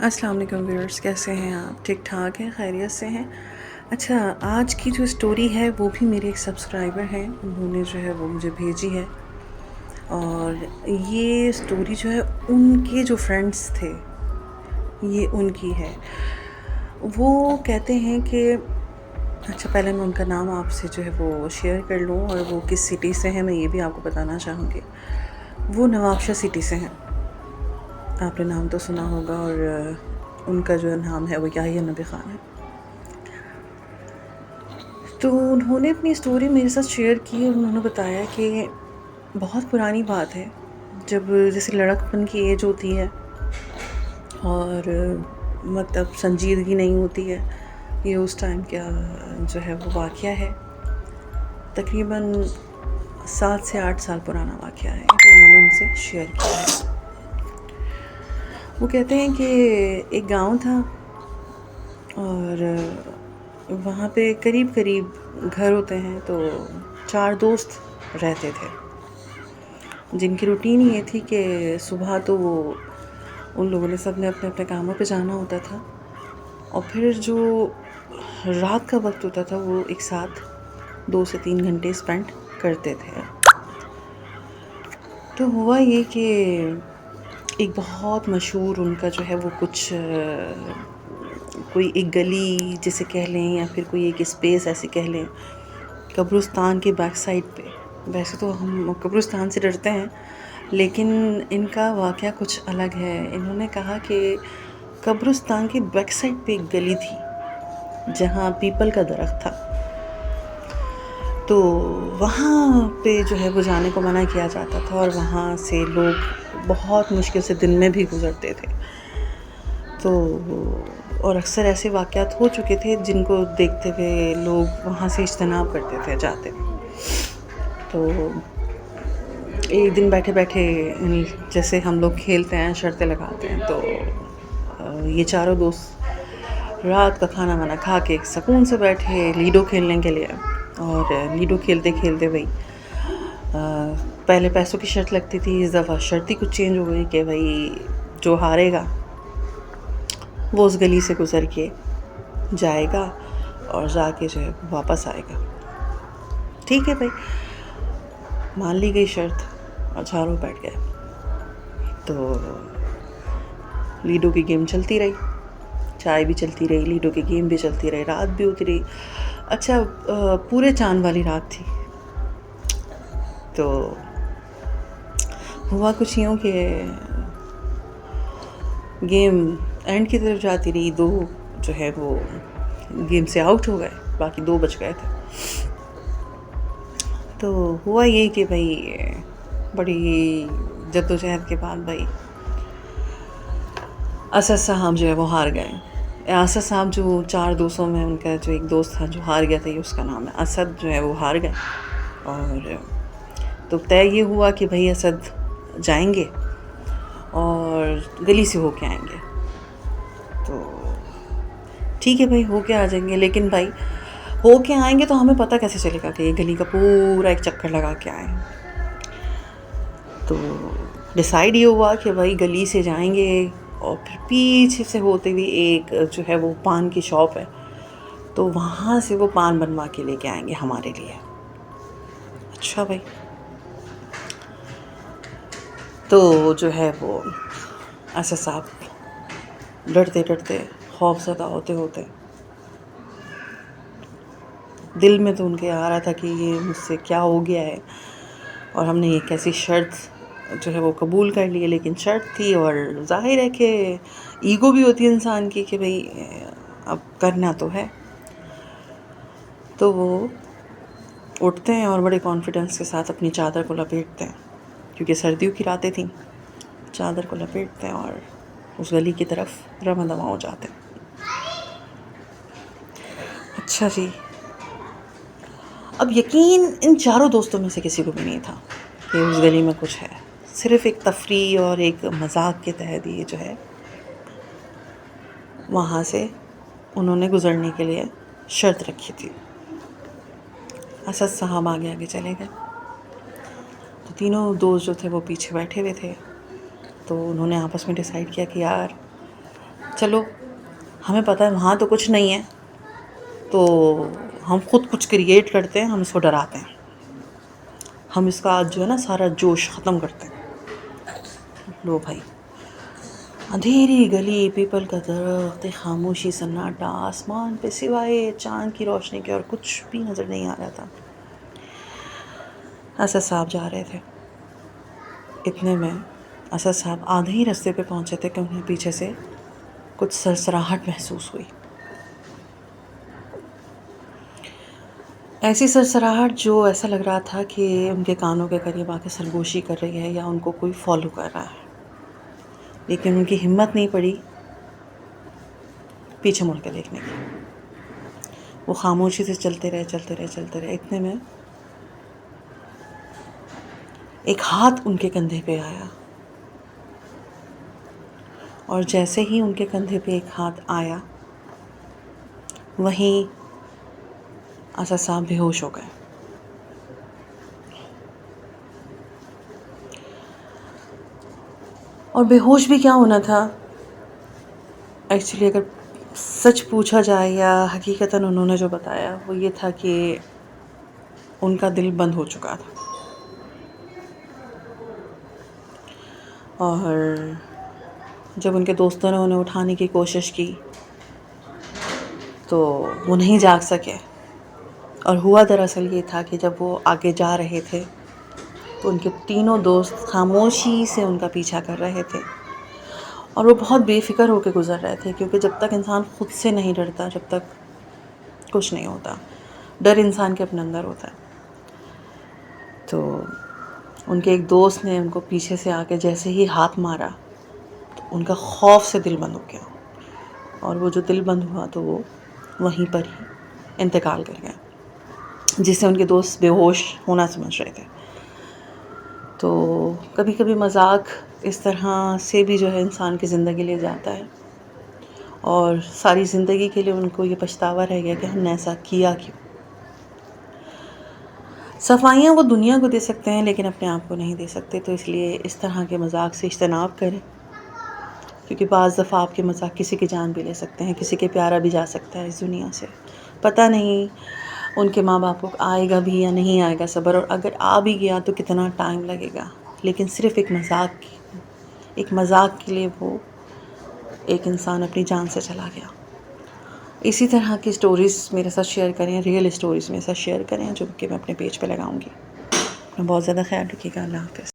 السلام علیکم ویورز، کیسے ہیں آپ؟ ٹھیک ٹھاک ہیں؟ خیریت سے ہیں؟ اچھا، آج کی جو اسٹوری ہے وہ بھی میرے ایک سبسکرائبر ہیں، انہوں نے جو ہے وہ مجھے بھیجی ہے، اور یہ اسٹوری جو ہے ان کے جو فرینڈس تھے یہ ان کی ہے۔ وہ کہتے ہیں کہ اچھا، پہلے میں ان کا نام آپ سے جو ہے وہ شیئر کر لوں، اور وہ کس سٹی سے ہیں میں یہ بھی آپ کو بتانا چاہوں گی۔ وہ نوابشاہ سٹی سے ہیں، آپ نے نام تو سنا ہوگا، اور ان کا جو نام ہے وہ یحییٰ نبی خان ہے۔ تو انہوں نے اپنی اسٹوری میرے ساتھ شیئر کی، اور انہوں نے بتایا کہ بہت پرانی بات ہے، جب جیسے لڑکپن کی ایج ہوتی ہے اور مطلب سنجیدگی نہیں ہوتی ہے، یہ اس ٹائم کیا جو ہے وہ واقعہ ہے، تقریباً 7 سے 8 سال پرانا واقعہ ہے، جو انہوں نے مجھ سے شیئر کیا ہے۔ وہ کہتے ہیں کہ ایک گاؤں تھا، اور وہاں پہ قریب گھر ہوتے ہیں، تو 4 دوست رہتے تھے، جن کی روٹین یہ تھی کہ صبح تو ان لوگوں نے سب نے اپنے اپنے کاموں پہ جانا ہوتا تھا، اور پھر جو رات کا وقت ہوتا تھا وہ ایک ساتھ 2 سے 3 گھنٹے اسپینڈ کرتے تھے۔ تو ہوا یہ کہ ایک بہت مشہور ان کا جو ہے وہ کچھ کوئی ایک گلی جسے کہہ لیں، یا پھر کوئی ایک اسپیس ایسی کہہ لیں، قبرستان کے بیک سائڈ پہ۔ ویسے تو ہم قبرستان سے ڈرتے ہیں، لیکن ان کا واقعہ کچھ الگ ہے۔ انہوں نے کہا کہ قبرستان کے بیک سائڈ پہ ایک گلی تھی جہاں پیپل کا درخت تھا، تو وہاں پہ جو ہے وہ جانے کو منع کیا جاتا تھا، اور وہاں سے لوگ بہت مشکل سے دن میں بھی گزرتے تھے۔ تو اور اکثر ایسے واقعات ہو چکے تھے جن کو دیکھتے ہوئے لوگ وہاں سے اجتناب کرتے تھے جاتے۔ تو ایک دن بیٹھے بیٹھے جیسے ہم لوگ کھیلتے ہیں، شرطیں لگاتے ہیں، تو یہ 4 دوست رات کا کھانا وانا کھا کے سکون سے بیٹھے لیڈو کھیلنے کے لیے، اور لیڈو کھیلتے کھیلتے بھائی پہلے پیسوں کی شرط لگتی تھی، اس دفعہ شرط ہی کچھ چینج ہو گئی کہ بھائی جو ہارے گا وہ اس گلی سے گزر کے جائے گا، اور جا کے جو ہے واپس آئے گا۔ ٹھیک ہے بھائی، مان لی گئی شرط، اور چاروں بیٹھ گئے۔ تو لیڈو کی گیم چلتی رہی، چائے بھی چلتی رہی، لیڈو کی گیم بھی چلتی رہی، رات بھی ہوتی رہی۔ اچھا، پورے چاند والی رات تھی۔ تو ہوا کچھ یوں کہ گیم اینڈ کی طرف جاتی رہی، 2 جو ہے وہ گیم سے آؤٹ ہو گئے، باقی 2 بچ گئے تھے۔ تو ہوا یہ کہ بھائی بڑی جدوجہد کے بعد بھائی اسد صاحب جو ہے وہ ہار گئے۔ اسد صاحب جو 4 دوستوں میں ان کا جو ایک دوست تھا جو ہار گیا تھا، یہ اس کا نام ہے اسد، جو ہے وہ ہار گئے۔ اور تو طے یہ ہوا کہ بھائی اسد جائیں گے اور گلی سے ہو کے آئیں گے۔ تو ٹھیک ہے بھائی، ہو کے آ جائیں گے، لیکن بھائی ہو کے آئیں گے تو ہمیں پتہ کیسے چلے گا کہ یہ گلی کا پورا ایک چکر لگا کے آئیں۔ تو ڈیسائیڈ یہ ہوا کہ بھائی گلی سے جائیں گے، اور پھر پیچھے سے ہوتے ہوئے ایک جو ہے وہ پان کی شاپ ہے، تو وہاں سے وہ پان بنوا کے لے کے آئیں گے ہمارے لیے۔ اچھا بھائی، تو جو ہے وہ اسد صاحب ڈرتے ڈرتے، خوف زدہ ہوتے ہوتے، دل میں تو ان کے آ رہا تھا کہ یہ مجھ سے کیا ہو گیا ہے، اور ہم نے ایک ایسی شرط جو ہے وہ قبول کر لی ہے، لیکن شرط تھی، اور ظاہر ہے کہ ایگو بھی ہوتی ہے انسان کی کہ بھئی اب کرنا تو ہے۔ تو وہ اٹھتے ہیں اور بڑے کانفیڈنس کے ساتھ اپنی چادر کو لپیٹتے ہیں، کیونکہ سردیوں کی راتیں تھیں، چادر کو لپیٹتے ہیں اور اس گلی کی طرف رواں دواں ہو جاتے ہیں۔ اچھا جی، اب یقین ان 4 دوستوں میں سے کسی کو بھی نہیں تھا کہ اس گلی میں کچھ ہے، صرف ایک تفریح اور ایک مذاق کے تحت یہ جو ہے وہاں سے انہوں نے گزرنے کے لیے شرط رکھی تھی۔ اسد صاحب آگے آگے چلے گئے، تو تینوں دوست جو تھے وہ پیچھے بیٹھے ہوئے تھے۔ تو انہوں نے آپس میں ڈیسائیڈ کیا کہ یار چلو ہمیں پتہ ہے وہاں تو کچھ نہیں ہے، تو ہم خود کچھ کریٹ کرتے ہیں، ہم اس کو ڈراتے ہیں، ہم اس کا آج جو ہے نا سارا جوش ختم کرتے ہیں. لو بھائی، اندھیری گلی، پیپل کا درخت، خاموشی، سناٹا، آسمان پہ سوائے چاند کی روشنی کے اور کچھ بھی نظر نہیں آ رہا تھا. اسد صاحب جا رہے تھے. اتنے میں اسد صاحب آدھے ہی رستے پہ پہنچے تھے کہ انہیں پیچھے سے کچھ سرسراہٹ محسوس ہوئی. ایسی سرسراہٹ جو ایسا لگ رہا تھا کہ ان کے کانوں کے قریب آ کے سرگوشی کر رہی ہے یا ان کو کوئی فالو کر رہا ہے. لیکن ان کی ہمت نہیں پڑی پیچھے مڑ کے دیکھنے کی. وہ خاموشی سے چلتے رہے. اتنے میں ایک ہاتھ ان کے کندھے پہ آیا، اور جیسے ہی ان کے کندھے پہ ایک ہاتھ آیا، وہیں اسد صاحب بے ہوش ہو گئے. اور بے ہوش بھی کیا ہونا تھا، ایکچولی اگر سچ پوچھا جائے یا حقیقتاً انہوں نے جو بتایا وہ یہ تھا کہ ان کا دل بند ہو چکا تھا. اور جب ان کے دوستوں نے انہیں اٹھانے کی کوشش کی تو وہ نہیں جاگ سکے. اور ہوا دراصل یہ تھا کہ جب وہ آگے جا رہے تھے تو ان کے تینوں دوست خاموشی سے ان کا پیچھا کر رہے تھے، اور وہ بہت بے فکر ہو کے گزر رہے تھے، کیونکہ جب تک انسان خود سے نہیں ڈرتا جب تک کچھ نہیں ہوتا. ڈر انسان کے اپنے اندر ہوتا ہے. تو ان کے ایک دوست نے ان کو پیچھے سے آ کے جیسے ہی ہاتھ مارا تو ان کا خوف سے دل بند ہو گیا، اور وہ جو دل بند ہوا تو وہ وہیں پر ہی انتقال کر گیا، جس سے ان کے دوست بے ہوش ہونا سمجھ رہے تھے. تو کبھی کبھی مذاق اس طرح سے بھی جو ہے انسان کی زندگی لے جاتا ہے، اور ساری زندگی کے لیے ان کو یہ پچھتاوا رہ گیا کہ ہم نے ایسا کیا کیوں. صفائیاں وہ دنیا کو دے سکتے ہیں لیکن اپنے آپ کو نہیں دے سکتے، تو اس لیے اس طرح کے مذاق سے اجتناب کریں، کیونکہ بعض دفعہ آپ کے مذاق کسی کی جان بھی لے سکتے ہیں، کسی کے پیارا بھی جا سکتا ہے اس دنیا سے. پتہ نہیں ان کے ماں باپ کو آئے گا بھی یا نہیں آئے گا صبر، اور اگر آ بھی گیا تو کتنا ٹائم لگے گا. لیکن صرف ایک مذاق کے لیے وہ ایک انسان اپنی جان سے چلا گیا. اسی طرح کی سٹوریز میرے ساتھ شیئر کریں، ریئل سٹوریز میرے ساتھ شیئر کریں جو کہ میں اپنے پیج پہ لگاؤں گی. بہت زیادہ خیال رکھیے گا. اللہ حافظ.